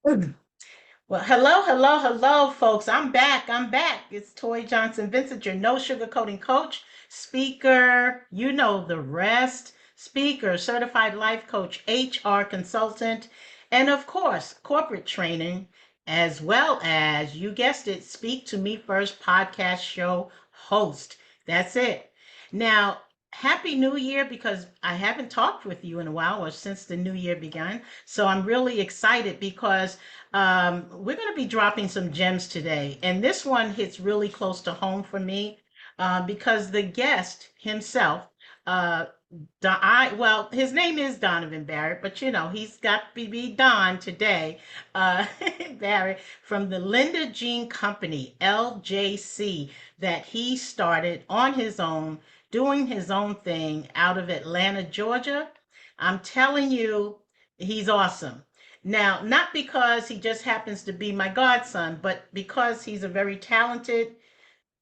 Well, hello, hello, hello, folks. I'm back. I'm back. It's Toye Johnson-VINCENT, your no sugarcoating coach, speaker, you know the rest, speaker, certified life coach, HR consultant, and of course, corporate training, as well as, you guessed it, Speak to Me First podcast show host. That's it. Now, Happy New Year because I haven't talked with you in a while or since the new year began. So I'm really excited because we're going to be dropping some gems today. And this one hits really close to home for me because the guest himself, uh, well, his name is Donovan Barrett, but he's got to be Don today. Uh, Barrett from the Linda Jean Company, LJC, that he started on his own, doing his own thing out of Atlanta, Georgia. I'm telling you, he's awesome. Now, not because he just happens to be my godson, but because he's a very talented,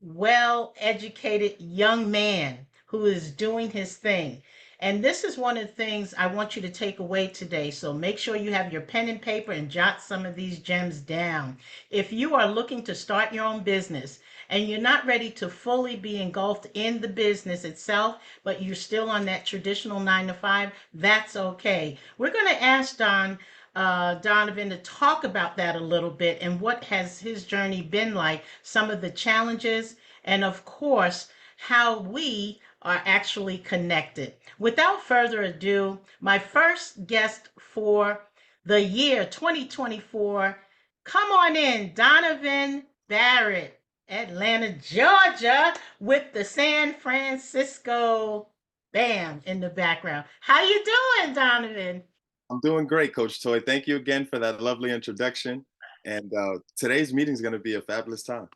well educated young man who is doing his thing. And this is one of the things I want you to take away today. So make sure you have your pen and paper and jot some of these gems down. If you are looking to start your own business and you're not ready to fully be engulfed in the business itself, but you're still on that traditional 9 to 5, that's okay. We're going to ask Donovan to talk about that a little bit and what has his journey been like, some of the challenges, and of course, how we are actually connected. Without further ado, my first guest for the year 2024, come on in, Donovan Barrett, Atlanta, Georgia, with the San Francisco bam in the background. How you doing, Donovan? I'm doing great, Coach Toy. Thank you again for that lovely introduction. And today's meeting is going to be a fabulous time.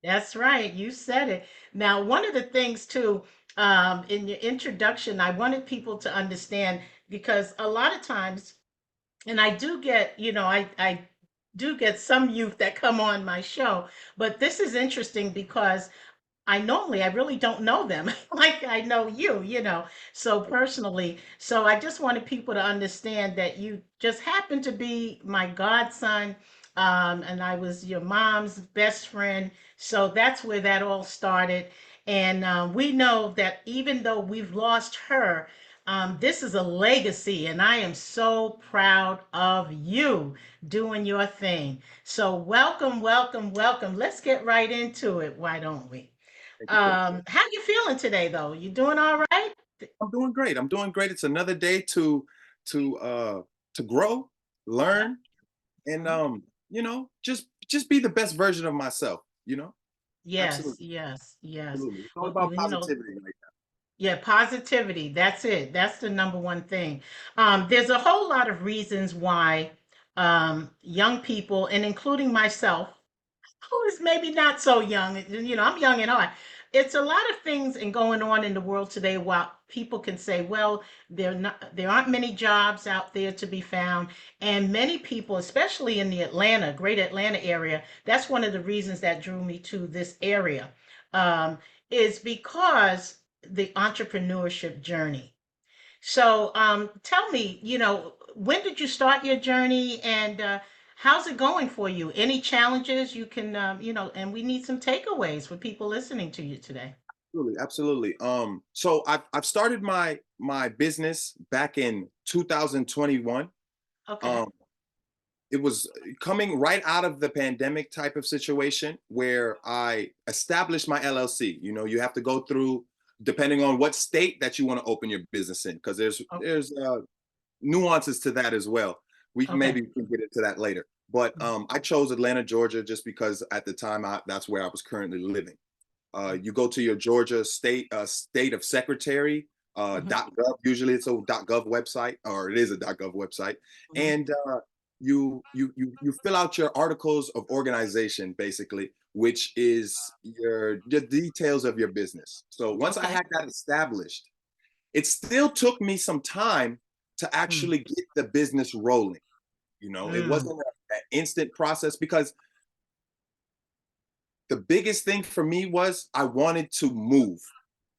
That's right. You said it. Now, one of the things too, in your introduction, I wanted people to understand because a lot of times, and I do get, I do get some youth that come on my show, but this is interesting because I really don't know them like I know you, so personally. So I just wanted people to understand that you just happen to be my godson, and I was your mom's best friend. So that's where that all started. And we know that even though we've lost her, this is a legacy, and I am so proud of you doing your thing. So welcome, welcome, welcome. Let's get right into it. Why don't we? Thank you, Coach Toy. How you feeling today though? You doing all right? I'm doing great. I'm doing great. It's another day to uh to grow, learn, and Mhm. just be the best version of myself. Yes, Absolutely, yes, yes. absolutely. It's all Well, about positivity right yeah, positivity. That's it. That's the number one thing. There's a whole lot of reasons why young people, and including myself, who is maybe not so young, I'm young at heart. It's a lot of things and going on in the world today while people can say, well, there aren't many jobs out there to be found. And many people, especially in the greater Atlanta area, that's one of the reasons that drew me to this area, um, is because the entrepreneurship journey. So tell me, when did you start your journey and how's it going for you? Any challenges you can, and we need some takeaways for people listening to you today. now. Absolutely. So I've started my business back in 2021. Okay. Um, it was coming right out of the pandemic type of situation where I established my LLC. You have to go through, depending on what state that you want to open your business in, because there's o- there's nuances to that as well. We can Okay. maybe can get into that later. But I chose Atlanta, Georgia, just because at the time that's where I was currently living. You go to your Georgia state of secretary Mm-hmm. .gov. Usually it's a .gov website, or it is a .gov website, Hmm. and you fill out your articles of organization, basically, which is the details of your business. So once I Okay. had that established, it still took me some time to Mm. actually get the business rolling. It Mm. wasn't an instant process because the biggest thing for me was I wanted to move,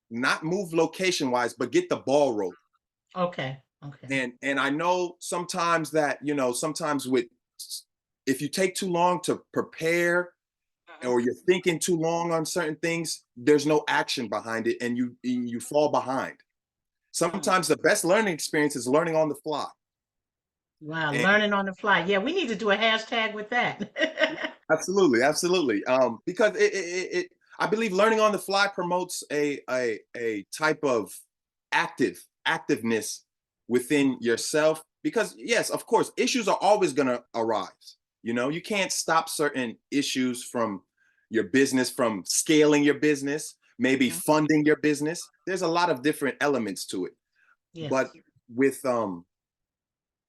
not move location wise, but get the ball rolling. Okay. Okay. And I know sometimes that, sometimes with if you take too long to prepare Mhm. or you're thinking too long on certain things, there's no action behind it and you fall behind. Mm. Sometimes the best learning experience is learning on the fly. Wow, And learning on the fly. Yeah, we need to do a hashtag with that. absolutely, absolutely. Because I believe learning on the fly promotes a type of activeness within yourself. Because yes, of course, issues are always going to arise. You know, you can't stop certain issues from your business, from scaling your business, maybe Mhm. funding your business. There's a lot of different elements to it. But Yes.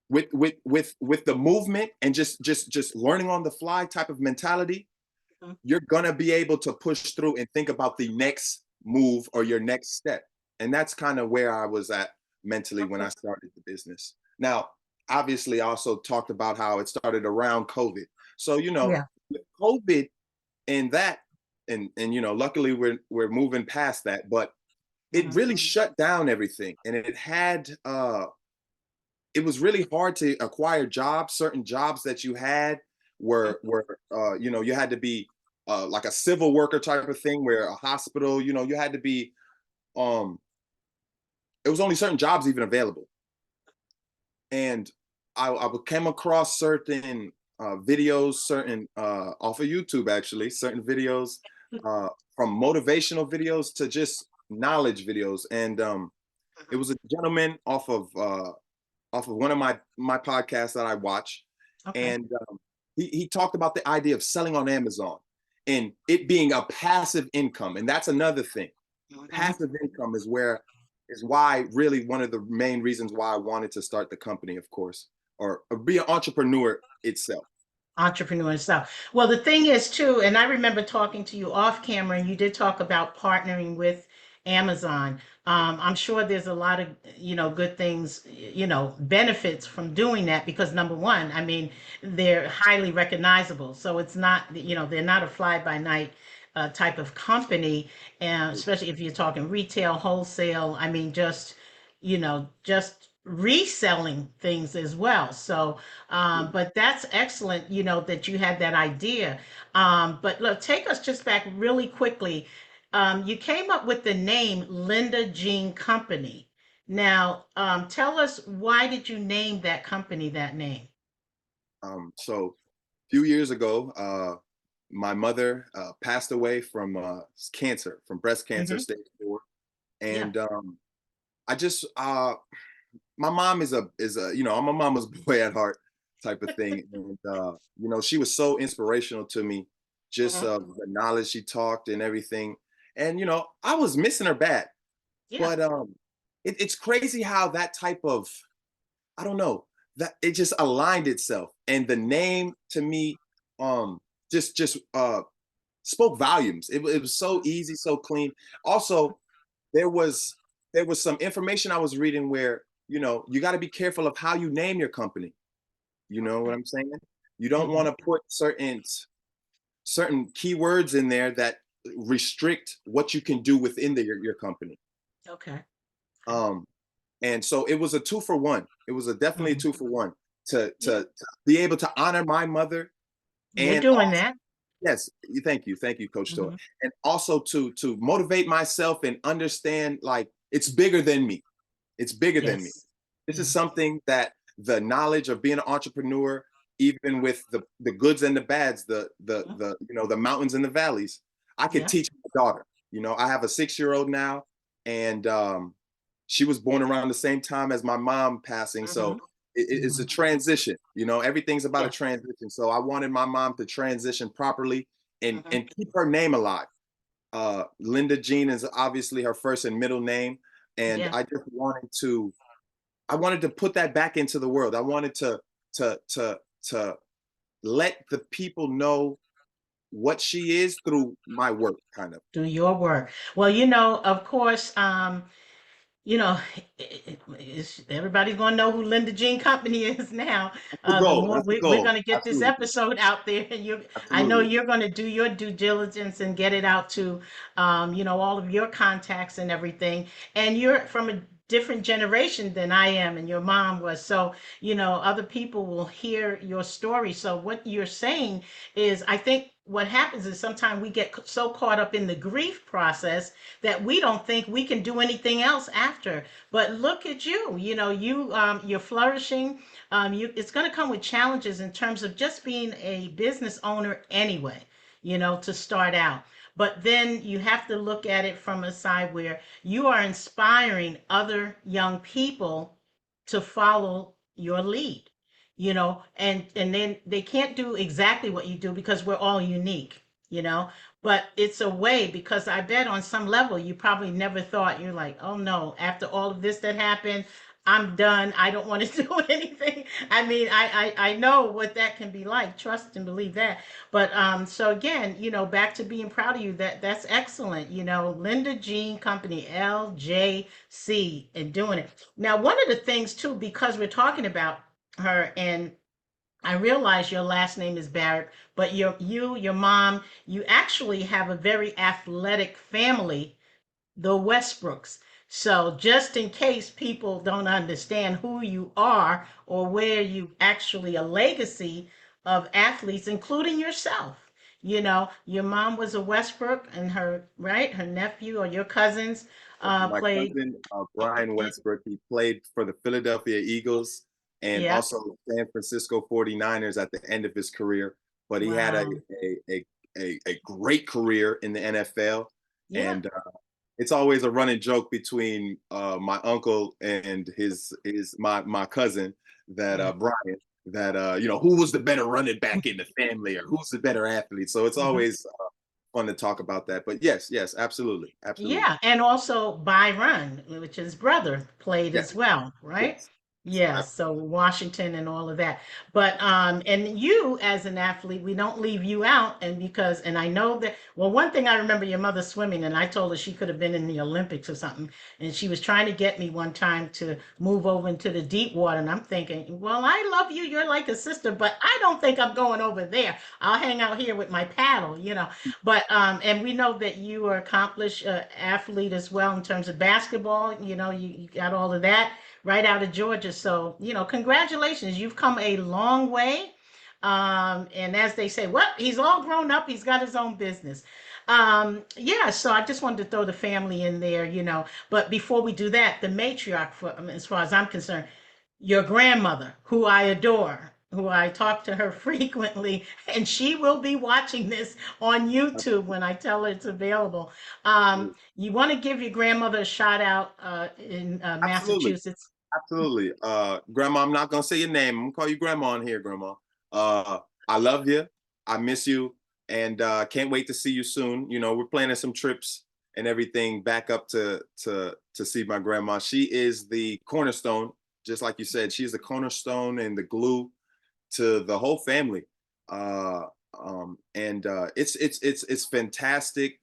with with the movement and just learning on the fly type of mentality, Mhm. you're gonna be able to push through and think about the next move or your next step. And that's kind of where I was at mentally when I Okay. started the business. Now, obviously, I also talked about how it started around COVID. So, Yeah. with COVID and that, and luckily we're moving past that, but it Mhm. really shut down everything. And it was really hard to acquire jobs. Certain jobs that you had were you had to be like a civil worker type of thing, where a hospital, you had to be um it was only certain jobs even available. And I came across certain videos, certain off of YouTube actually, certain videos from motivational videos to just knowledge videos. And it Mhm. was a gentleman off of one of my podcasts that I watch, Okay. and he talked about the idea of selling on Amazon and it being a passive income, and that's another thing. Mhm. Passive income is why really one of the main reasons why I wanted to start the company, of course, or be an entrepreneur itself. Entrepreneur and stuff. Well, the thing is too, and I remember talking to you off camera, and you did talk about partnering with Amazon. I'm sure there's a lot of, good things, benefits from doing that because number one, I mean, they're highly recognizable. So it's not, they're not a fly by night type of company, and especially if you're talking retail, wholesale. I mean, just reselling things as well. So but that's excellent, that you had that idea. But look, take us just back really quickly. You came up with the name Linda Jean Company. Now, tell us, why did you name that company that name? So a few years ago, my mother passed away from cancer, from breast cancer, Hmm. stage 4. Yeah. And I just my mom is a I'm a mama's boy at heart type of thing. And she was so inspirational to me, just Hmm. the knowledge she talked and everything. And I was missing her bad. Yeah. But it's crazy how that type of, I don't know, that it just aligned itself. And the name to me um just spoke volumes. It was so easy, so clean. Also, there was there was some information I was reading where you got to be careful of how you name your company. You know what Okay. I'm saying? You don't want Hmm. to put certain keywords in there that restrict what you can do within your company. Okay. Okay. Um, and so it was a 2 for 1. It was a definitely a Hmm. 2 for 1 to Yeah. to be able to honor my mother. You're And doing that. yes, thank you, Coach Toye. Hmm. And also to motivate myself and understand, like, it's bigger than me. It's bigger than me. Yes. This is Yeah. something that the knowledge of being an entrepreneur, even with the goods and the bads, Mhm. the mountains and the valleys, I could Yeah. teach my daughter. I have a 6-year-old now, and she was born around the same time as my mom passing. So Hmm. it's a transition. Everything's about a Yes. transition. So I wanted my mom to transition properly and Hmm. and keep her name alive. Linda Jean is obviously her first and middle name, and Yeah. I wanted to put that back into the world. I wanted to let the people know what she is through my work, kind of. Do your work. Well, of course, you know, everybody's going to know who Linda Jean Company is now. That's the The goal. more That's the we're goal. going to get this Absolutely. episode out there, and I know Absolutely. you're going to do your due diligence and get it out to, all of your contacts and everything. And you're from a different generation than I am and your mom was. So, other people will hear your story. So what you're saying is, I think what happens is sometimes we get so caught up in the grief process that we don't think we can do anything else after. But look at you, you're flourishing. It's going to come with challenges in terms of just being a business owner anyway, to start out. But then you have to look at it from a side where you are inspiring other young people to follow your lead, and then they can't do exactly what you do because we're all unique, but it's a way, because I bet on some level you probably never thought, you're like, oh no, after all of this that happened, I'm done. I don't want to do anything. I mean, I know what that can be like. Trust and believe that. But so again, back to being proud of you. That's excellent. Linda Jean Company, LJC, and doing it. Now, one of the things too, because we're talking about her, and I realize your last name is Barrett, but your mom, you actually have a very athletic family, the Westbrooks. So just in case people don't understand who you are or where you actually a legacy of athletes, including yourself. Your mom was a Westbrook, and her nephew or your cousins My played. cousin, Brian Westbrook, he played for the Philadelphia Eagles and Yeah. also San Francisco 49ers at the end of his career. But he had Wow. a great career in the NFL. Yeah. And it's always a running joke between my uncle and my cousin, that Yeah. Brian, that who was the better running back in the family, or who's the better athlete. So it's Mhm. always fun to talk about that. But yes, yes, absolutely, absolutely. Yeah, and also Byron, which his brother played as Yes, well, right? yes. Yeah, so Washington and all of that. But and you as an athlete, we don't leave you out, and I know that, well, one thing I remember, your mother swimming, and I told her she could have been in the Olympics or something, and she was trying to get me one time to move over into the deep water, and I'm thinking, well, I love you, you're like a sister, but I don't think I'm going over there. I'll hang out here with my paddle. But and we know that you are accomplished athlete as well in terms of basketball. You got all of that right out of Georgia. So congratulations, you've come a long way. And as they say, well, he's all grown up. He's got his own business. Yeah. So I just wanted to throw the family in there. But before we do that, the matriarch, as far as I'm concerned, your grandmother, who I adore, who I talk to her frequently, and she will be watching this on YouTube when I tell her it's available. You want to give your grandmother a shout out in Absolutely. Massachusetts? Absolutely. Grandma, I'm not gonna say your name. I'm gonna call you Grandma on here, Grandma. Uh, I love you. I miss you, and can't wait to see you soon. We're planning some trips and everything back up to see my grandma. She is the cornerstone, just like you said. She's the cornerstone and the glue to the whole family. And it's fantastic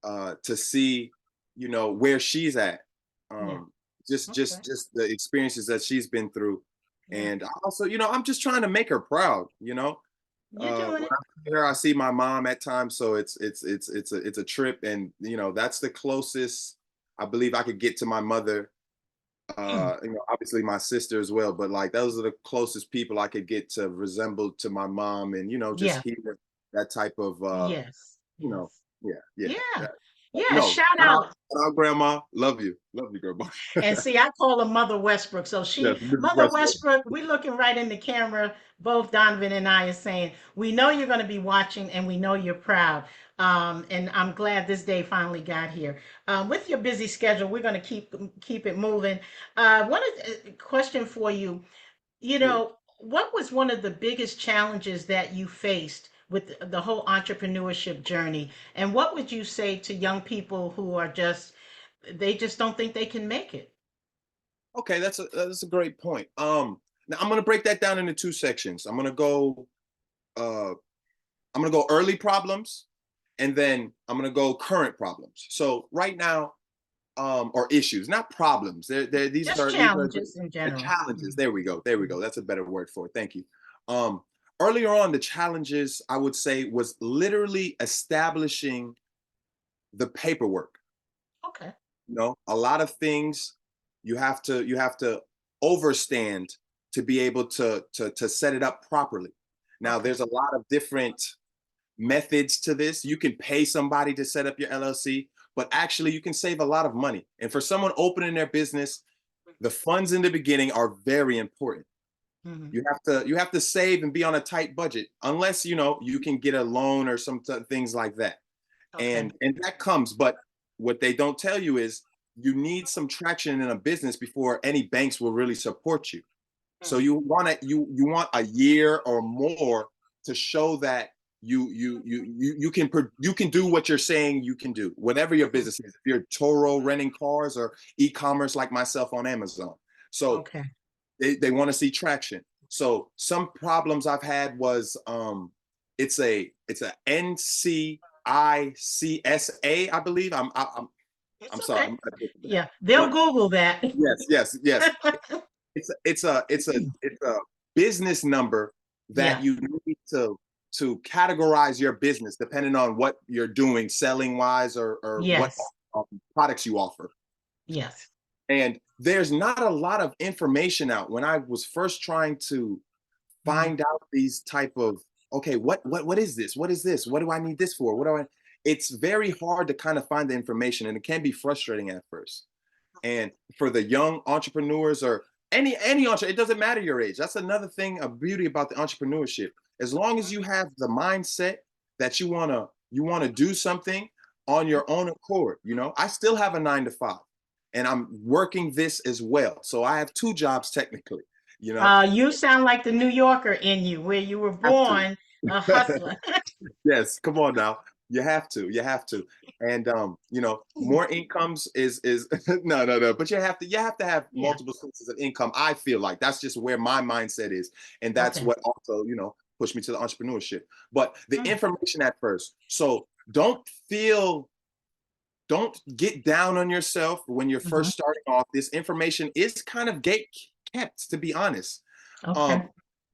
to see, where she's at. Yeah. Um, just Okay. just just the experiences that she's been through. Yeah. And also, I'm just trying to make her proud. You're doing When it. I see her, I see my mom at times, so it's a trip, and that's the closest I believe I could get to my mother. Obviously my sister as well, but like those are the closest people I could get to resemble to my mom, and just Yeah. hear that type of Yes. you know, Yes. yeah, yeah, Yeah. yeah. Yeah. No, Shout out. shout out, grandma. Love you, grandma. And see, I call her Mother Westbrook. So Yes, she, Mrs. Mother Westbrook. Westbrook, we looking right in the camera. Both Donovan and I are saying, we know you're going to be watching and we know you're proud. And I'm glad this day finally got here. With your busy schedule, we're going to keep it moving. One question for you, Sure. what was one of the biggest challenges that you faced with the whole entrepreneurship journey? And what would you say to young people who are they just don't think they can make it? Okay, that's a great point. Now I'm gonna break that down into two sections. Uh I'm gonna go early problems, and then I'm gonna go current problems. So right now, or issues, not problems. They're these Just are challenges in the general. challenges. There we go. There we go. That's a better word for it. Thank you. Um, Earlier on, the challenges I would say was literally establishing the paperwork. Okay. A lot of things. You have to overstand to be able to set it up properly. Now, there's a lot of different methods to this. You can pay somebody to set up your LLC, but actually you can save a lot of money. And for someone opening their business, the funds in the beginning are very important. Mhm. You have to save and be on a tight budget, unless you can get a loan or some things like that. Okay. And that comes, but what they don't tell you is you need some traction in a business before any banks will really support you. So you want a year or more to show that you can do what you're saying you can do, whatever your business is. If you're Toro renting cars or e-commerce like myself on Amazon. So Okay. they want to see traction. So some problems I've had was it's a NCICSA, I believe. It's I'm sorry. okay. Yeah, they'll But Google that. yes. It's a business number that Yeah. you need to categorize your business depending on what you're doing, selling wise, or what Yes. products you offer. Yes. And there's not a lot of information out. When I was first trying to Mhm. find out these type of, okay, what is this? What is this? What do I need this for? It's very hard to kind of find the information, and it can be frustrating at first. And for the young entrepreneurs, or any entrepreneur, it doesn't matter your age. That's another thing, a beauty about the entrepreneurship. As long as you have the mindset that you wanna do something on your own accord. I still have a 9 to 5, and I'm working this as well. So I have two jobs technically. You know, You sound like the New Yorker in you, where you were have to. born a hustler. Yes, come on now. You have to. And more incomes is no. But you have to have Yeah. multiple sources of income. I feel like that's just where my mindset is. And that's Okay. what also, pushed me to the entrepreneurship. But the Mm. information at first. So don't get down on yourself when you're Mhm. first starting off. This information is kind of gate kept, to be honest. Um, Okay.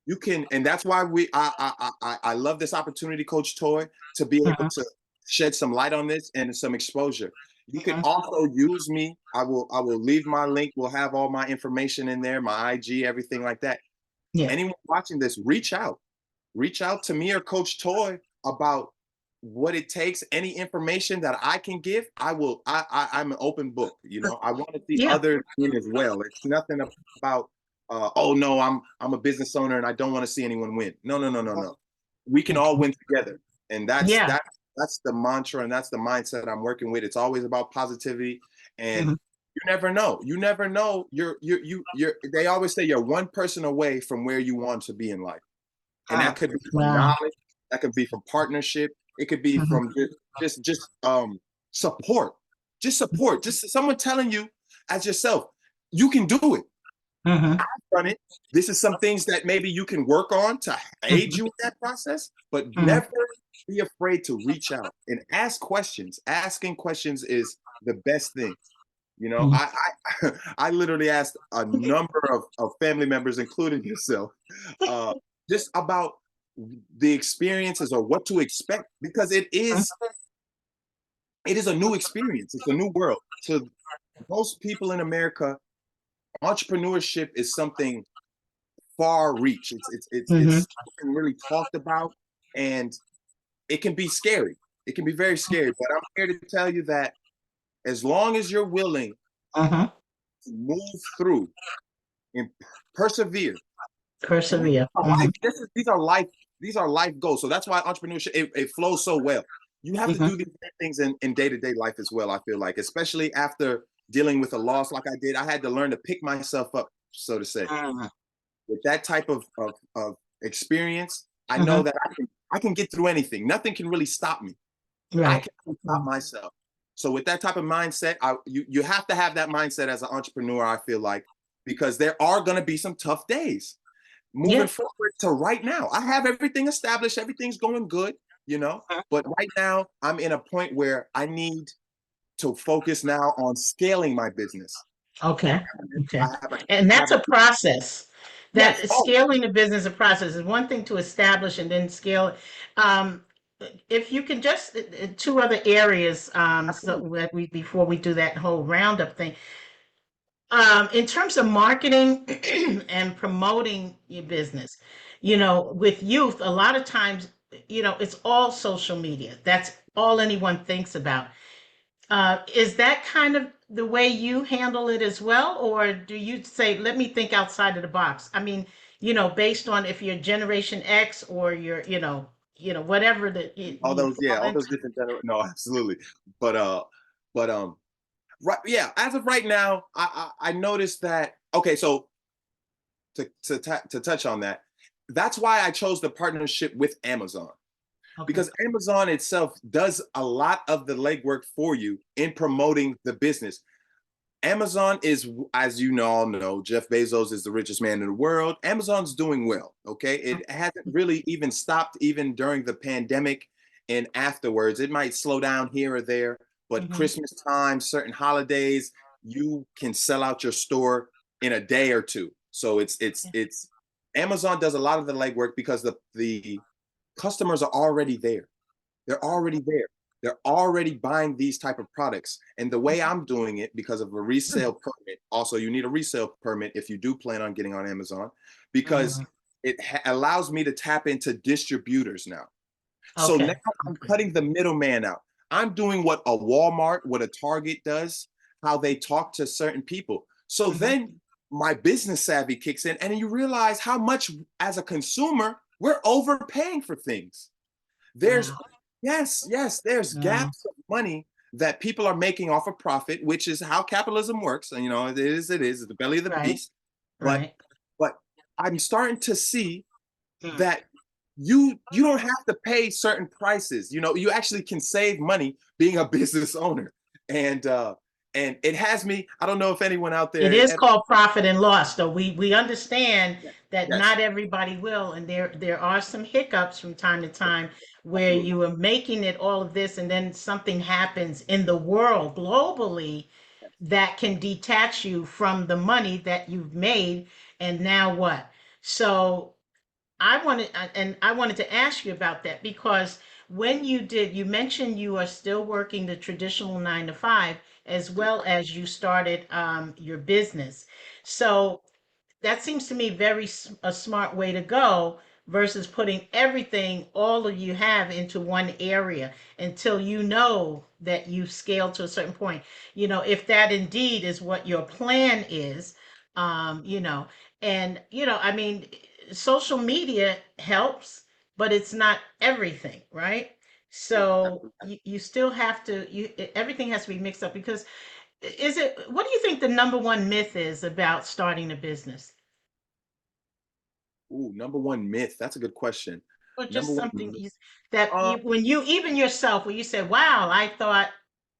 you can, and that's why I love this opportunity, Coach Toye, to be able Mhm. to shed some light on this and some exposure. You can Mhm. also use me. I will leave my link. We'll have all my information in there, my IG, everything like that. Yeah. Anyone watching this, reach out to me or Coach Toye about what it takes, any information that I can give. I'm an open book. I want to see Yeah. others win as well. It's nothing about oh no, I'm a business owner and I don't want to see anyone win. No. We can all Okay. win together. And that's Yeah. that's the mantra, and that's the mindset I'm working with. It's always about positivity. And Mhm. you never know. You're they always say you're one person away from where you want to be in life. And that could be from Wow. knowledge, that could be from partnership, it could be Mhm. from just support. Just support. Just someone telling you as yourself, you can do it. Mhm. Done it. This is some things that maybe you can work on to aid Mhm. you in that process, but Mhm. never be afraid to reach out and ask questions. Asking questions is the best thing. Mhm. I literally asked a number of family members, including yourself, uh, just about the experiences or what to expect, because it is a new experience. It's a new world. To most people in America, entrepreneurship is something far reach. It's Mhm. something really talked about, and it can be scary. It can be very scary. But I'm here to tell you that as long as you're willing Mhm. to move through and persevere. And Persevere. Mhm. these are life goals. So that's why entrepreneurship it flows so well. You have to Mhm. do these things in day-to-day life as well. I feel like, especially after dealing with a loss like I did, I had to learn to pick myself up, so to say. Mhm. With that type of experience, I know Mhm. that I can get through anything. Nothing can really stop me. I Right. can stop myself. So with that type of mindset, you have to have that mindset as an entrepreneur, I feel like, because there are going to be some tough days moving Yeah. forward to right now. I have everything established, everything's going good. But right now I'm in a point where I need to focus now on scaling my business. Okay. I Okay. have a, And I that's have a a process. yes. That Oh, scaling a business is a process. Is one thing to establish and then scale it. Um, if you can just two other areas, so absolutely. that we before we do that whole roundup thing. In terms of marketing and promoting your business, with youth, a lot of times, it's all social media. That's all anyone thinks about. Is that kind of the way you handle it as well? Or do you say, let me think outside of the box? I mean, based on if you're Generation X or you're, whatever that All you those, yeah, fall all those into. different no, absolutely. But but right, yeah, as of right now, I noticed that. Okay, so to touch on that, that's why I chose the partnership with Amazon, Okay. because Amazon itself does a lot of the legwork for you in promoting the business. Amazon is, as you all know, Jeff Bezos is the richest man in the world. Amazon's doing well. Okay. It hasn't really even stopped even during the pandemic and afterwards. It might slow down here or there, but Mm-hmm. Christmas time, certain holidays, you can sell out your store in a day or two. So Yeah. it's Amazon does a lot of the legwork because the customers are already there. They're already there. They're already buying these type of products. And the way I'm doing it, because of a resale permit, also you need a resale permit if you do plan on getting on Amazon, because Mm-hmm. it allows me to tap into distributors now. So now Okay. I'm Okay. cutting the middleman out. I'm doing what a Walmart, what a Target does, how they talk to certain people. So Mm-hmm. then my business savvy kicks in, and you realize how much, as a consumer, we're overpaying for things. There's Wow. yes, there's Wow. gaps of money that people are making off of profit, which is how capitalism works. And it is the belly of the Right. beast. But Right. but I'm starting to see Mm. that you don't have to pay certain prices. You actually can save money being a business owner. And and it has me, I don't know if anyone out It there is called profit and loss, though we understand that yes, not everybody will, and there are some hiccups from time to time where absolutely. you are making it all of this, and then something happens in the world globally that can detach you from the money that you've made, and now what? So I wanted to ask you about that because when you mentioned you are still working the traditional 9 to 5 as well as you started your business. So that seems to me a smart way to go versus putting everything, all of you have into one area until you know that you've scaled to a certain point. If that indeed is what your plan is, um, you know, I mean, social media helps, but it's not everything, right? Yeah. So you still have to, everything has to be mixed up because what do you think the number one myth is about starting a business? Ooh, number one myth. That's a good question. Or Number just one something myth. that Uh, when you, even yourself, when you said, wow, I thought,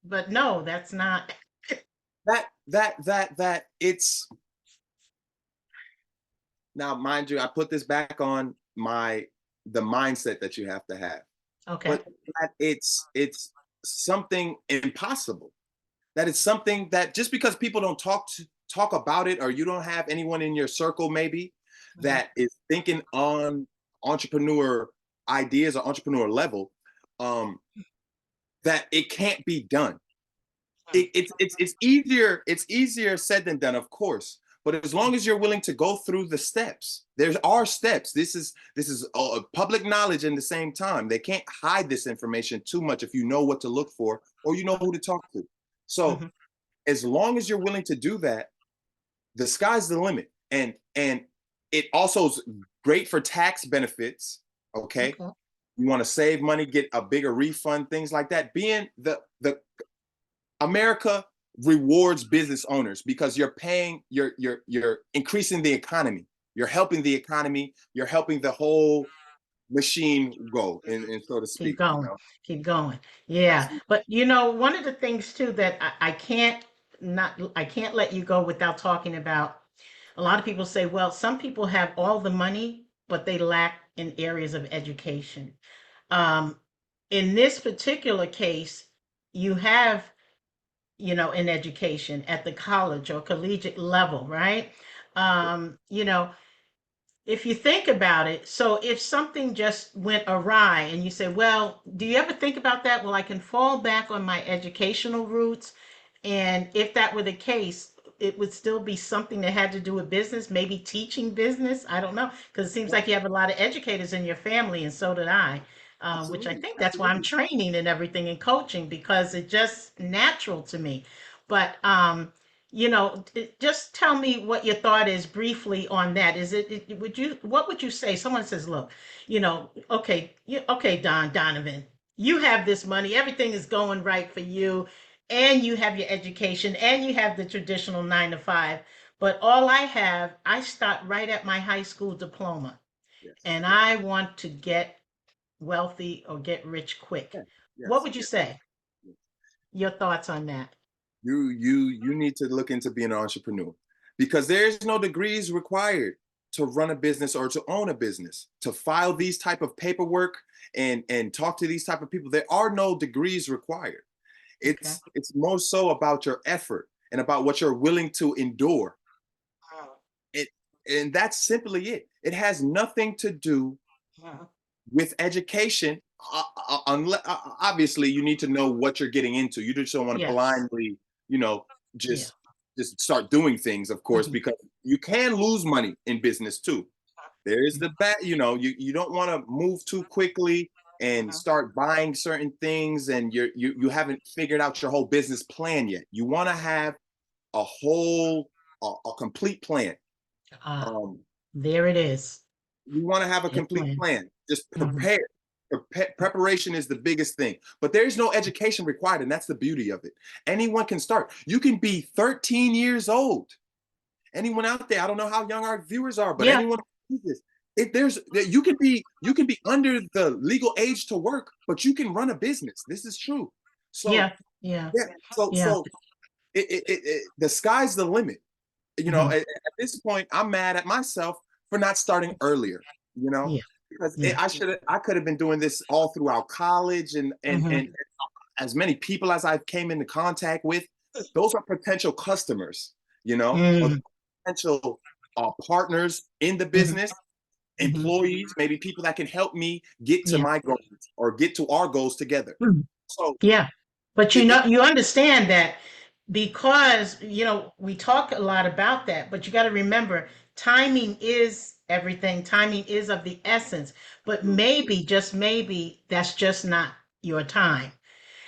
but no, that's not. that it's now, mind you, I put this back on the mindset that you have to have, Okay. but that it's something impossible. That it's something that, just because people don't talk about it, or you don't have anyone in your circle maybe Mhm. that is thinking on entrepreneur ideas or entrepreneur level, um, that it can't be done. It's easier said than done, of course, but as long as you're willing to go through the steps, there are steps. This is public knowledge. In the same time, they can't hide this information too much if you know what to look for or you know who to talk to. So Mhm. as long as you're willing to do that, the sky's the limit. And it also is great for tax benefits. Okay, Okay. you want to save money, get a bigger refund, things like that. Being the America rewards business owners because you're increasing the economy. You're helping the economy. You're helping the whole machine go, and so to Keep speak. going. Keep going. Yeah. But one of the things too that I can't let you go without talking about. A lot of people say, well, some people have all the money, but they lack in areas of education. Um, in this particular case, you have, an education at the college or collegiate level, right? You know, if you think about it, so if something just went awry and you say, well, do you ever think about that? Well, I can fall back on my educational roots. And if that were the case, it would still be something that had to do with business, maybe teaching business. I don't know, because it seems like you have a lot of educators in your family, and so did I, which I Absolutely, think that's why I'm absolutely. training and everything and coaching because it's just natural to me. But just tell me what your thought is briefly on that. What would you say? Someone says, look, okay, okay, Donovan, you have this money, everything is going right for you, and you have your education, and you have the traditional 9 to 5. But all I have, I start right at my high school diploma, Yes, and yes, I want to get wealthy or get rich quick. yes, What yes, would you yes, say? yes. Your thoughts on that? You need to look into being an entrepreneur because there's no degrees required to run a business or to own a business, to file these type of paperwork and talk to these type of people. There are no degrees required. Okay. It's more so about your effort and about what you're willing to endure. Oh, It and that's simply it. It has nothing to do uh, with education. Unless obviously you need to know what you're getting into. You just don't want to yes. blindly, you know, Yeah. just start doing things, of course, Mhm. because you can lose money in business too. There is Mhm. the bad, you don't want to move too quickly and Mhm. start buying certain things and you haven't figured out your whole business plan yet. You want to have a whole a complete plan. Ah, Um, there it is. you want to have a Your complete plan. plan. Just Mhm. prepare. Preparation is the biggest thing, but there's no education required, and that's the beauty of it. Anyone can start. You can be 13 years old. Anyone out there? I don't know how young our viewers are, but Yeah. anyone who sees this, if there's you can be under the legal age to work, but you can run a business. This is true. So Yeah. Yeah. yeah, so Yeah. so the sky's the limit. Mhm. At this point, I'm mad at myself for not starting earlier, Yeah. because Yeah. I could have been doing this all throughout college Mhm. and as many people as I came into contact with, those are potential customers, or Mm. potential partners in the Mhm. business, Mhm. employees, maybe people that can help me get to Yeah. my goals or get to our goals together. Mhm. So Yeah. But it, you understand that because, we talk a lot about that, but you got to remember timing is everything. Timing is of the essence. But it maybe, just maybe, that's just not your time.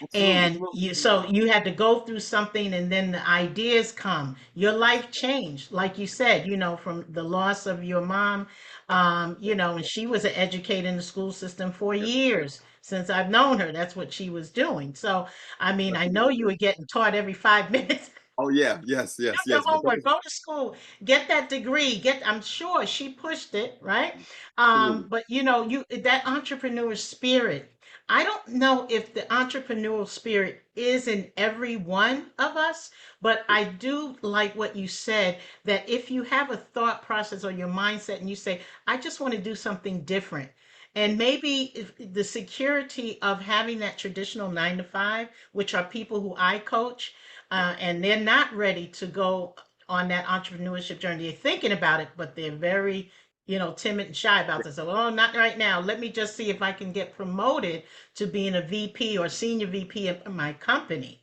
absolutely. And you had to go through something and then the ideas come. Your life changed, like you said, from the loss of your mom. And she was an educator in the school system for Yes, years since I've known her. That's what she was doing. So I mean, I know definitely. you were getting taught every 5 minutes. Oh yeah, yes, Do yes, your yes. But homework, go to school, get that degree, I'm sure she pushed it, right? absolutely. But that entrepreneur spirit, I don't know if the entrepreneurial spirit is in every one of us, but I do like what you said, that if you have a thought process or your mindset and you say, I just want to do something different. And maybe if the security of having that traditional 9 to 5, which are people who I coach, and they're not ready to go on that entrepreneurship journey. They're thinking about it, but they're very, timid and shy about this. So, oh, not right now. Let me just see if I can get promoted to being a VP or senior VP of my company,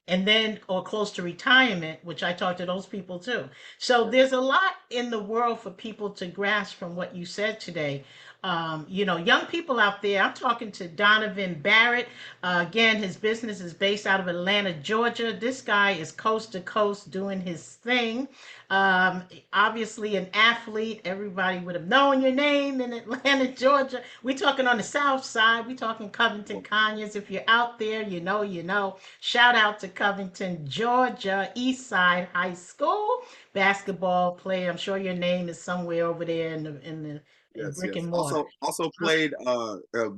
and then or close to retirement, which I talk to those people too. So Yes, there's a lot in the world for people to grasp from what you said today. Young people out there. I'm talking to Donovan Barrett. Again, his business is based out of Atlanta, Georgia. This guy is coast to coast doing his thing. Um, Obviously, an athlete. Everybody would have known your name in Atlanta, Georgia. We're talking on the south side. We're talking Covington, Conyers. If you're out there, you know, you know. Shout out to Covington, Georgia, East Side High School basketball player. I'm sure your name is somewhere over there in yes, brick yes. and mortar. Also played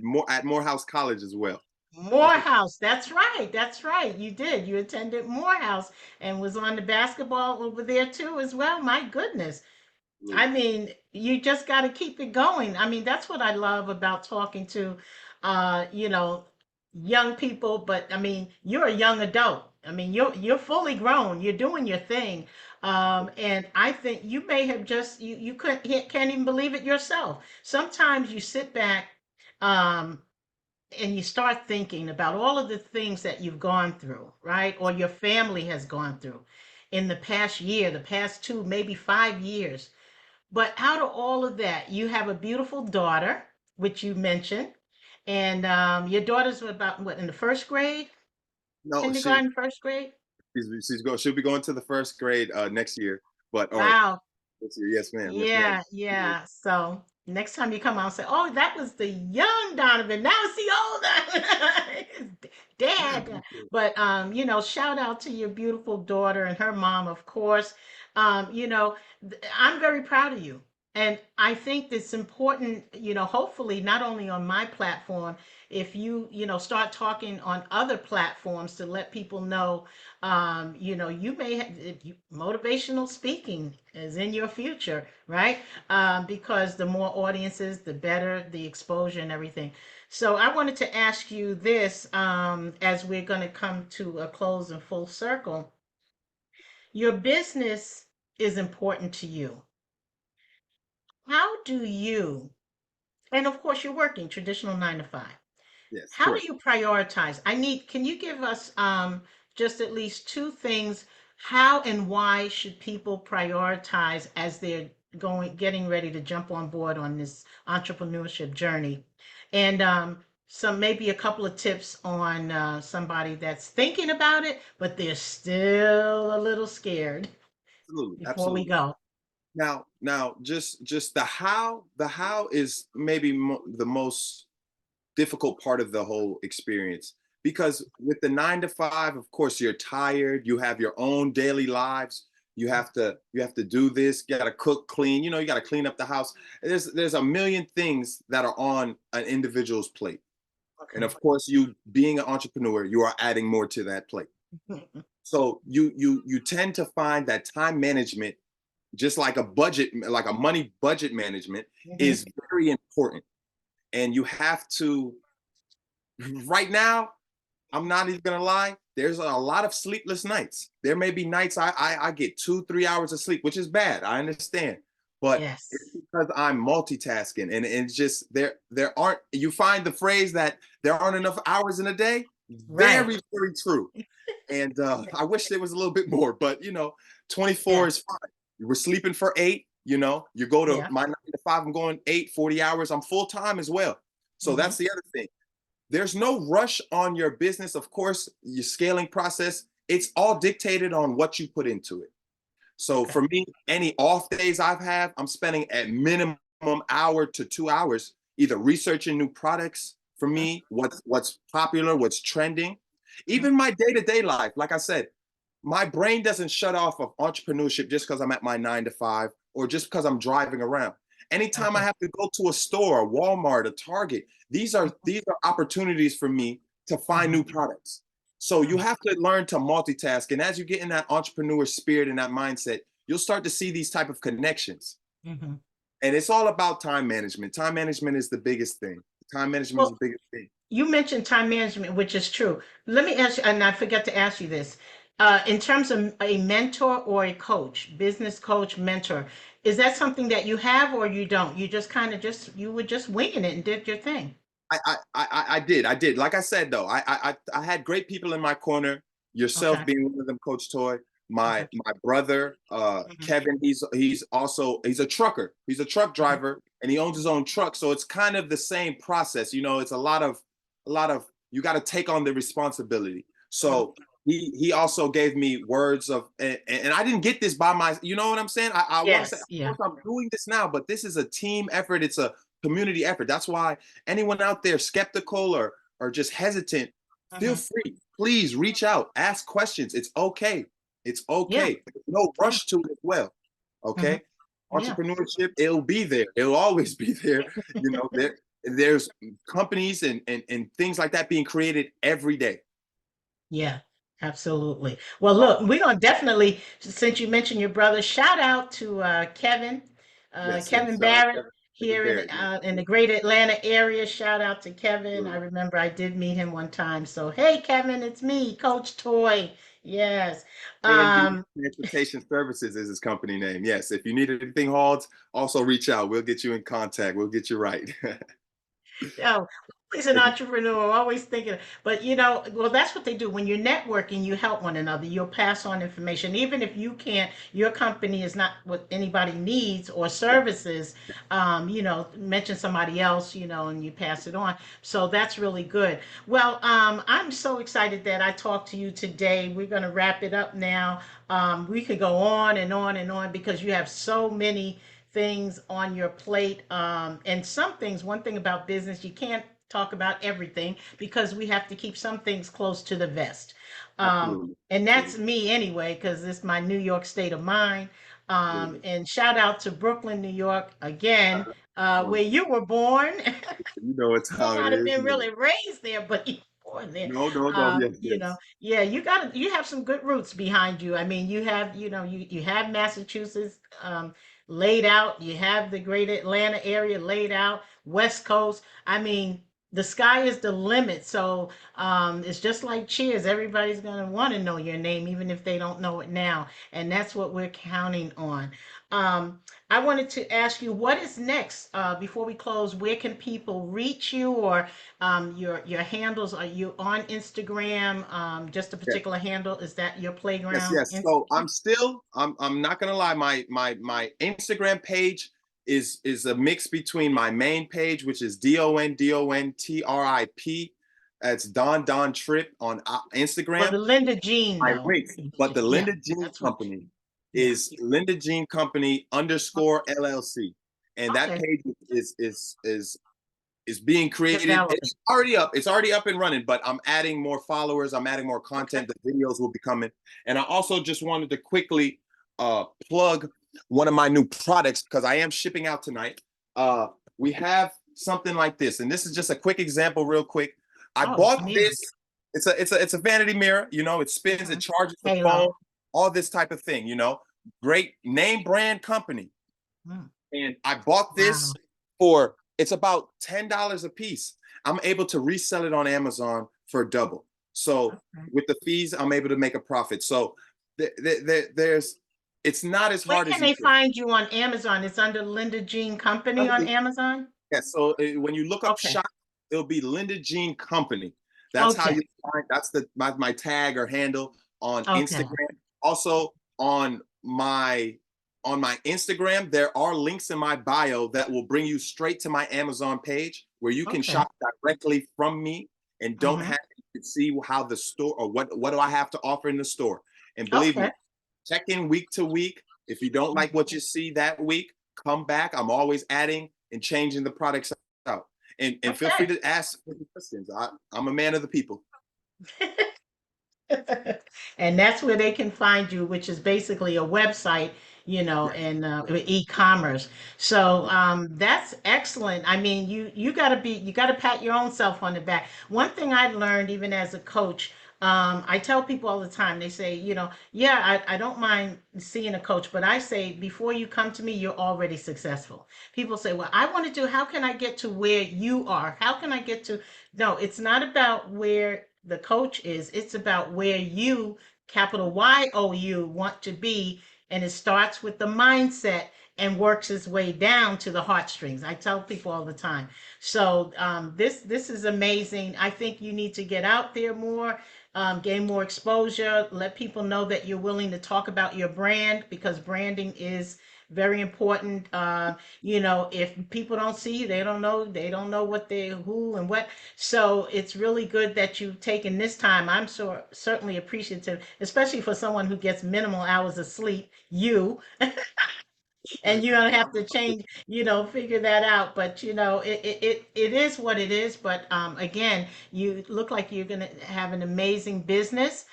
more at Morehouse College as well. Morehouse, that's right. That's right. You did. You attended Morehouse and was on the basketball over there too as well. My goodness. I Absolutely. mean, you just got to keep it going. I mean, that's what I love about talking to, uh, you know, young people. But I mean, you're a young adult. I mean, you're fully grown. You're doing your thing, and I think you may have just you can't even believe it yourself. Sometimes you sit back, um, and you start thinking about all of the things that you've gone through, right? Or your family has gone through. in the past year, the past 2, maybe 5 years. But out of all of that, you have a beautiful daughter, which you mentioned, and your daughter's about what, in the first grade, No, kindergarten, first grade? she'll be going to the first grade next year, but or Wow. this year. Yes, ma'am. Yes, ma'am. Yeah, yeah. So next time you come out, say, "Oh, that was the young Donovan. Now it's the older dad." But shout out to your beautiful daughter and her mom, of course. I'm very proud of you. And I think it's important, hopefully not only on my platform, if start talking on other platforms to let people know, you may have motivational speaking is in your future, right? Because the more audiences, the better the exposure and everything. So I wanted to ask you this, as we're going to come to a close and full circle. Your business is important to you. How do you, and of course you're working traditional 9 to 5. Yes, How sure. do you prioritize? Can you give us just at least two things? How and why should people prioritize as they're getting ready to jump on board on this entrepreneurship journey? And maybe a couple of tips on somebody that's thinking about it, but they're still a little scared Absolutely, before we absolutely. go. Now, just the how. The how is maybe the most difficult part of the whole experience, because with the 9 to 5, of course, you're tired. You have your own daily lives. You have to do this. You got to cook, clean. You got to clean up the house. There's a million things that are on an individual's plate, and Okay. of course, you being an entrepreneur, you are adding more to that plate. So you tend to find that time management, just like a budget, like a money budget management, Hmm. is very important. And you have to, right now, I'm not even gonna lie, there's a lot of sleepless nights. There may be nights I get 2-3 hours of sleep, which is bad. I understand. But it's Yes. because I'm multitasking, and it's just there aren't, you find the phrase that there aren't enough hours in a day. Right. Very, very true. And I wish there was a little bit more, but 24 Yeah. is fine. We're sleeping for 8. You go to Yeah. my 9 to 5, I'm going 8, 40 hours. I'm full time as well. So Hmm. that's the other thing. There's no rush on your business. Of course, your scaling process, it's all dictated on what you put into it. So Okay. for me, any off days I'm spending at minimum hour to 2 hours either researching new products for me, what's popular, what's trending. Hmm. Even my day-to-day life, like I said, my brain doesn't shut off of entrepreneurship just because I'm at my 9 to 5 or just because I'm driving around. Anytime I Okay. have to go to a store, a Walmart, a Target, these are Mhm. these are opportunities for me to find Mhm. new products. So you Mhm. have to learn to multitask. And as you get in that entrepreneur spirit and that mindset, you'll start to see these type of connections. Mhm. And it's all about time management. Time management is the biggest thing. Time management is Well, the biggest thing. you mentioned time management, which is true. Let me ask you, and I forgot to ask you this. In terms of a mentor or a coach, business coach, mentor, is that something that you have or you don't? You just kind of you were just winging it and did your thing. I did. Like I said though, I had great people in my corner. Yourself Okay. being one of them, Coach Toy. Okay. My brother, Mhm. Kevin. He's a trucker. He's a truck Mhm. driver, and he owns his own truck. So it's kind of the same process. It's a lot of you got to take on the responsibility. Mhm. So he also gave me words of, and I didn't get this by my. You know what I'm saying? I want to say, of Yes. Yeah. course, I'm doing this now, but this is a team effort. It's a community effort. That's why anyone out there skeptical or just hesitant, feel Mhm. free. Please reach out, ask questions. It's okay. It's Yeah. okay. No Yeah. rush to it as well. Mhm. Okay. Yeah. Entrepreneurship, it'll be there. It'll always be there. There's companies and things like that being created every day. Yeah, absolutely. Well, Uh, look, we're gonna definitely, since you mentioned your brother, shout out to Kevin, yes, Kevin yes. Shout out Barrett Kevin here Barrett. in the Yes, greater Atlanta area. Shout out to Kevin. I absolutely. remember I did meet him one time. So, hey, Kevin, it's me, Coach Toy. Yes. A&D Um, Transportation Services is his company name. Yes, if you need anything hauled, also reach out. We'll get you in contact. We'll get you right. oh, He's an entrepreneur, always thinking. But well, that's what they do. When you're networking, you help one another. You'll pass on information, even if you can't. Your company is not what anybody needs or Yeah, services. Mention somebody else, and you pass it on. So that's really good. Well, I'm so excited that I talked to you today. We're going to wrap it up now. We could go on and on and on because you have so many things on your plate. And some things, one thing about business, you can't talk about everything because we have to keep some things close to the vest. absolutely. And that's Absolutely. me anyway, because it's my New York state of mind. Absolutely. And shout out to Brooklyn, New York, again, where Wonderful. you were born. You know it's You may how it not have is. been Yeah. really raised there, but you were born there. No, no, no. Yes, yes. Yeah, you have some good roots behind you. I mean, you have Massachusetts laid out. You have the great Atlanta area laid out, West Coast. I mean, the sky is the limit. So it's just like Cheers. Everybody's gonna want to know your name, even if they don't know it now, and that's what we're counting on. Um, I wanted to ask you what is next before we close. Where can people reach you, or your handles? Are you on Instagram? Just a Yes, particular handle? Is that your yes, playground? yes. So I'm not gonna lie, my Instagram page is a mix between my main page, which is DonDonTrip. That's Don Trip on Well, the Instagram. Linda Jean My though. links, but the Yeah, Linda Jean that's what. Company Yeah. is Linda Jean Company underscore LLC, and that Okay. page is being created. Developing. It's already up. It's already up and running, but I'm adding more followers. I'm adding more Okay. content. The videos will be coming. And I also just wanted to quickly plug one of my new products because I am shipping out tonight. We have something like this, and this is just a quick example, real quick. I Oh, bought mirror. this. It's a vanity mirror. It spins, it Hmm. charges the phone, Halo. all this type of thing. Great name brand company, Mm. and I bought this Wow. for it's about $10 a piece. I'm able to resell it on Amazon for double. So Okay. with the fees, I'm able to make a profit. So there's it's not as Where hard can as you they think. find you on Amazon? It's under Linda Jean Company on Amazon? Yeah, so when you look up Okay. shop, it'll be Linda Jean Company. That's how Okay. you find. That's my tag or handle on Okay. Instagram. Also on my Instagram, there are links in my bio that will bring you straight to my Amazon page where you can Okay. shop directly from me and don't Mm-hmm. have to see how the store or what do I have to offer in the store. And believe me, Okay. check in week to week. If you don't like what you see that week, come back. I'm always adding and changing the products out. And feel free Okay. to ask questions. I'm a man of the people. And that's where they can find you, which is basically a website, Yes. and e-commerce. So that's excellent. I mean, you gotta pat your own self on the back. One thing I learned even as a coach, I tell people all the time, they say, yeah, I don't mind seeing a coach, but I say before you come to me, you're already successful. People say, well, I want to do, how can I get to where you are? How can I get to, no, it's not about where the coach is. It's about where you, capital YOU, want to be. And it starts with the mindset and works its way down to the heartstrings. I tell people all the time. So this is amazing. I think you need to get out there more, gain more exposure, let people know that you're willing to talk about your brand because branding is very important. If people don't see you, they don't know what they who and what. So it's really good that you've taken this time. I'm certainly appreciative, especially for someone who gets minimal hours of sleep. And you're gonna have to change, figure that out. But it is what it is. But again, you look like you're gonna have an amazing business.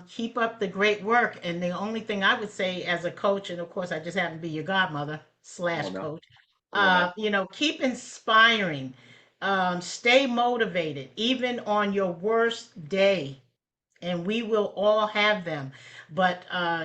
Keep up the great work. And the only thing I would say as a coach, and of course I just happen to be your godmother Come slash on now. coach, Come on now. keep inspiring. Stay motivated, even on your worst day, and we will all have them. But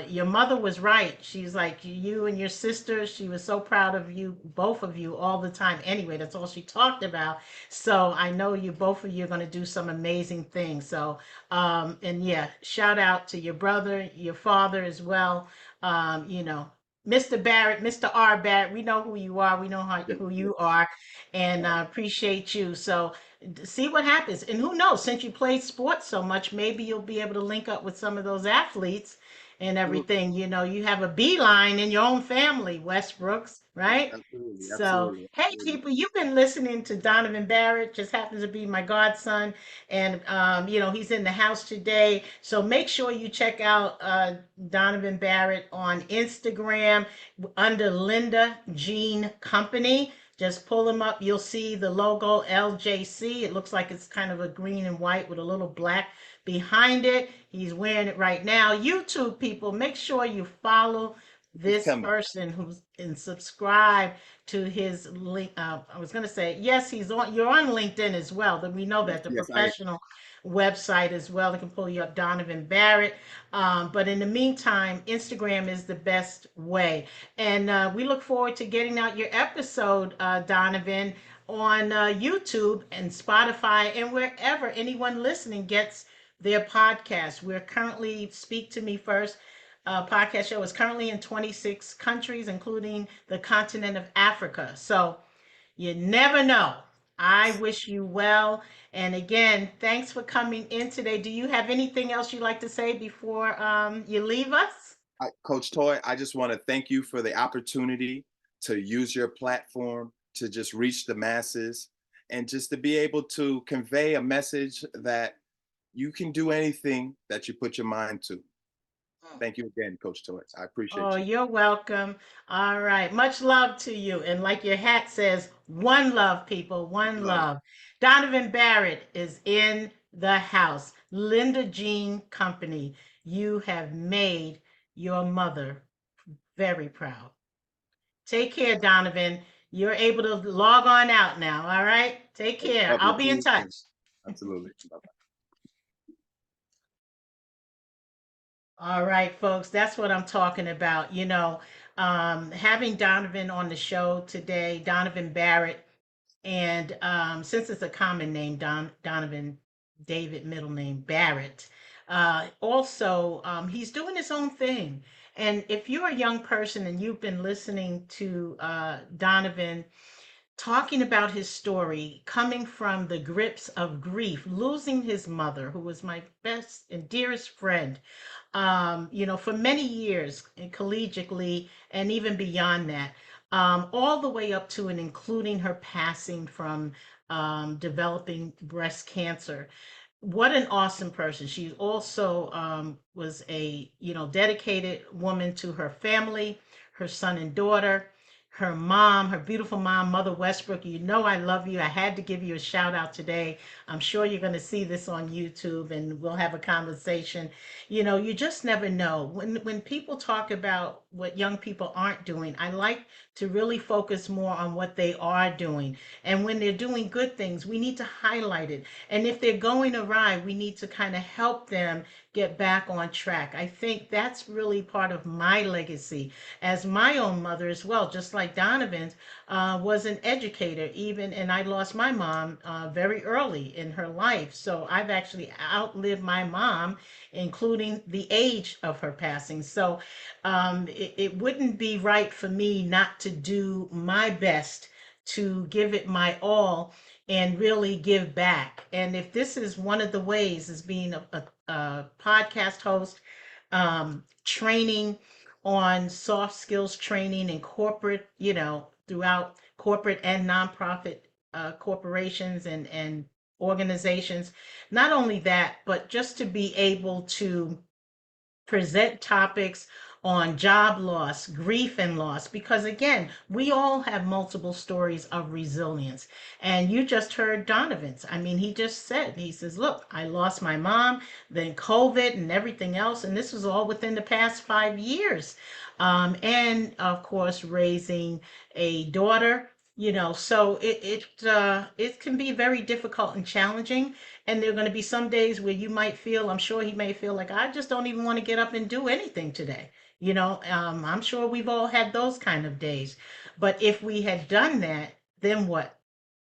your mother was right. She's like, you and your sister, she was so proud of you, both of you, all the time. Anyway, that's all she talked about. So I know you, both of you, are going to do some amazing things. So, and yeah, shout out to your brother, your father as well. Um, you know, Mr. Barrett, Mr. R. Barrett, we know who you are. We know Yes, who you yes. are, and Right. appreciate you. So, see what happens. And who knows, since you played sports so much, maybe you'll be able to link up with some of those athletes and Absolutely. everything. You know, you have a beeline in your own family, Westbrooks, right? Absolutely. So, Absolutely. hey, Absolutely. people, you've been listening to Donovan Barrett, just happens to be my godson. And, he's in the house today. So make sure you check out Donovan Barrett on Instagram under Linda Jean Company. Just pull him up. You'll see the logo LJC. It looks like it's kind of a green and white with a little black behind it. He's wearing it right now. YouTube people, make sure you follow It's this coming. person who's and subscribe to his link. I was going to say, yes, you're on LinkedIn as well. That we know Yes, that the yes, I am. professional website as well. They can pull you up, Donovan Barrett. But in the meantime, Instagram is the best way. And we look forward to getting out your episode, Donovan, on YouTube and Spotify and wherever anyone listening gets their podcast. We're currently Speak to Me First podcast show is currently in 26 countries, including the continent of Africa. So you never know. I wish you well. And again, thanks for coming in today. Do you have anything else you'd like to say before you leave us? Coach Toy, I just want to thank you for the opportunity to use your platform to just reach the masses and just to be able to convey a message that you can do anything that you put your mind to. Thank you again, Coach Toy. I Oh, appreciate you. you're welcome. All right. Much love to you. And like your hat says, one love, people, one Love. love. Donovan Barrett is in the house. Linda Jean Company, you have made your mother very proud. Take care, Donovan. You're able to log on out now. All right. Take care. Love you. I'll be See in you touch. soon. Absolutely. Bye. All right, folks, that's what I'm talking about. Having Donovan on the show today, Donovan Barrett, and since it's a common name, Donovan David, middle name Barrett. Also, he's doing his own thing. And if you're a young person and you've been listening to Donovan talking about his story, coming from the grips of grief, losing his mother, who was my best and dearest friend, for many years and collegiately and even beyond that, all the way up to and including her passing from developing breast cancer. What an awesome person. She also was a, dedicated woman to her family, her son and daughter, her mom, her beautiful mom, Mother Westbrook. You know I love you. I had to give you a shout out today. I'm sure you're going to see this on YouTube and we'll have a conversation. You just never know. When people talk about what young people aren't doing, I like to really focus more on what they are doing. And when they're doing good things, we need to highlight it. And if they're going awry, we need to kind of help them get back on track. I think that's really part of my legacy as my own mother as well, just like Donovan's, was an educator even, and I lost my mom very early in her life. So I've actually outlived my mom, including the age of her passing. So it wouldn't be right for me not to do my best to give it my all and really give back. And if this is one of the ways, as being a podcast host, training on soft skills training in corporate, throughout corporate and nonprofit corporations and organizations. Not only that, but just to be able to present topics on job loss, grief and loss, because again, we all have multiple stories of resilience. And you just heard Donovan's. I mean, he just said, he says, look, I lost my mom, then COVID and everything else. And this was all within the past 5 years. And of course, raising a daughter. So it can be very difficult and challenging, and there are going to be some days where you might feel, I'm sure he may feel like, I just don't even want to get up and do anything today. I'm sure we've all had those kind of days. But if we had done that, then what?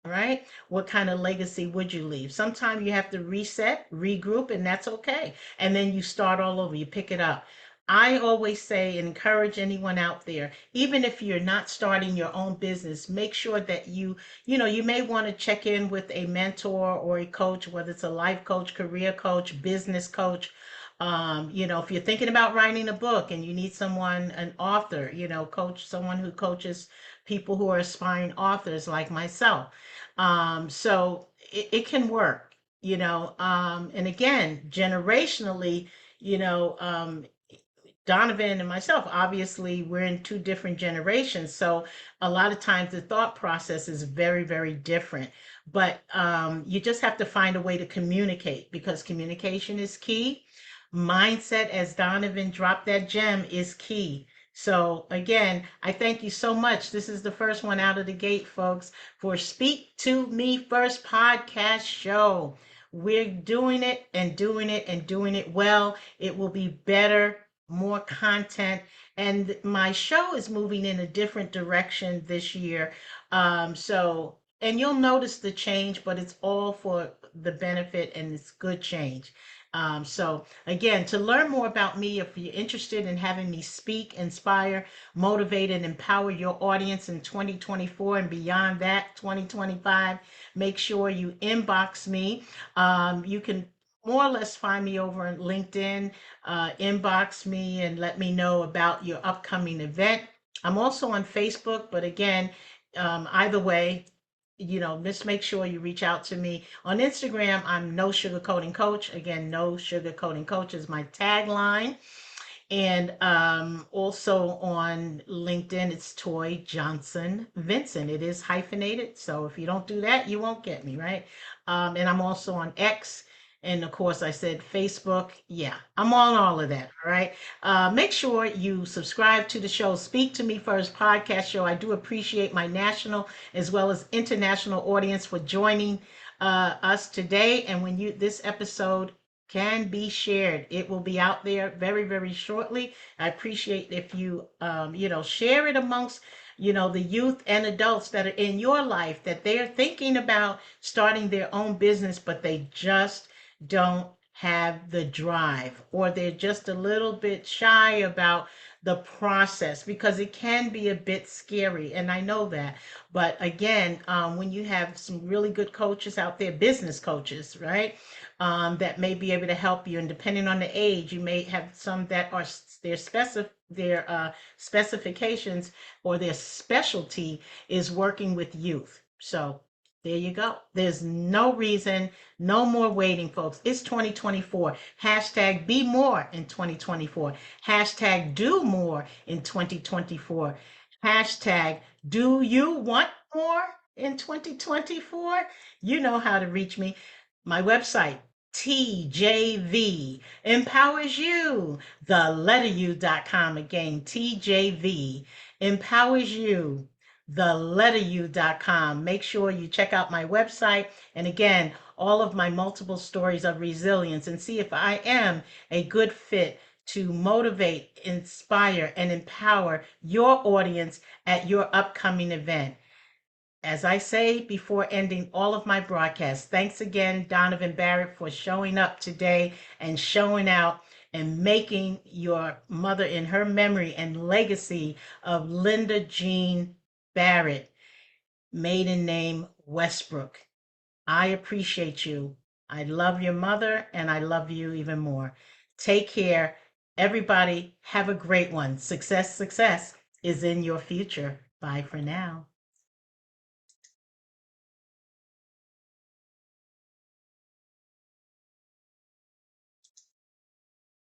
Right? What kind of legacy would you leave? Sometimes you have to reset, regroup, and that's okay. And then you start all over, you pick it up. I always say and encourage anyone out there, even if you're not starting your own business, make sure that you may want to check in with a mentor or a coach, whether it's a life coach, career coach, business coach. If you're thinking about writing a book and you need someone, an author, coach, someone who coaches people who are aspiring authors like myself. So it can work, and again, generationally, you know, Donovan and myself, obviously, we're in two different generations. So a lot of times the thought process is very, very different. But you just have to find a way to communicate because communication is key. Mindset, as Donovan dropped that gem, is key. So again, I thank you so much. This is the first one out of the gate, folks, for Speak to Me First podcast show. We're doing it and doing it and doing it well. It will be better, more content, and my show is moving in a different direction this year. And you'll notice the change, but it's all for the benefit and it's good change. So again, to learn more about me, if you're interested in having me speak, inspire, motivate, and empower your audience in 2024 and beyond that, 2025, make sure you inbox me. You can more or less find me over on LinkedIn, inbox me and let me know about your upcoming event. I'm also on Facebook, but again, either way, just make sure you reach out to me. On Instagram, I'm No Sugarcoating Coach. Again, No Sugarcoating Coach is my tagline. And also on LinkedIn, it's Toye Johnson Vincent. It is hyphenated. So if you don't do that, you won't get me, right? And I'm also on X. And of course, I said Facebook. Yeah, I'm on all of that. All right. Make sure you subscribe to the show, Speak to Me First podcast show. I do appreciate my national as well as international audience for joining us today. And when this episode can be shared. It will be out there very, very shortly. I appreciate if you, share it amongst, the youth and adults that are in your life that they're thinking about starting their own business, but they just don't have the drive or they're just a little bit shy about the process because it can be a bit scary. And I know that. But again, when you have some really good coaches out there, business coaches, right? That may be able to help you. And depending on the age, you may have some that are their specifications or their specialty is working with youth. So there you go. There's no reason, no more waiting, folks. It's 2024. Hashtag be more in 2024. Hashtag do more in 2024. Hashtag do you want more in 2024? You know how to reach me. My website, TJV empowers you. The letter U.com. Again, TJV empowers you. The letter U.com. Make sure you check out my website. And again, all of my multiple stories of resilience and see if I am a good fit to motivate, inspire, and empower your audience at your upcoming event. As I say before ending all of my broadcasts, thanks again, Donovan Barrett, for showing up today and showing out and making your mother in her memory and legacy of Linda Jean Barrett, maiden name Westbrook. I appreciate you. I love your mother and I love you even more. Take care. Everybody, have a great one. Success, success is in your future. Bye for now.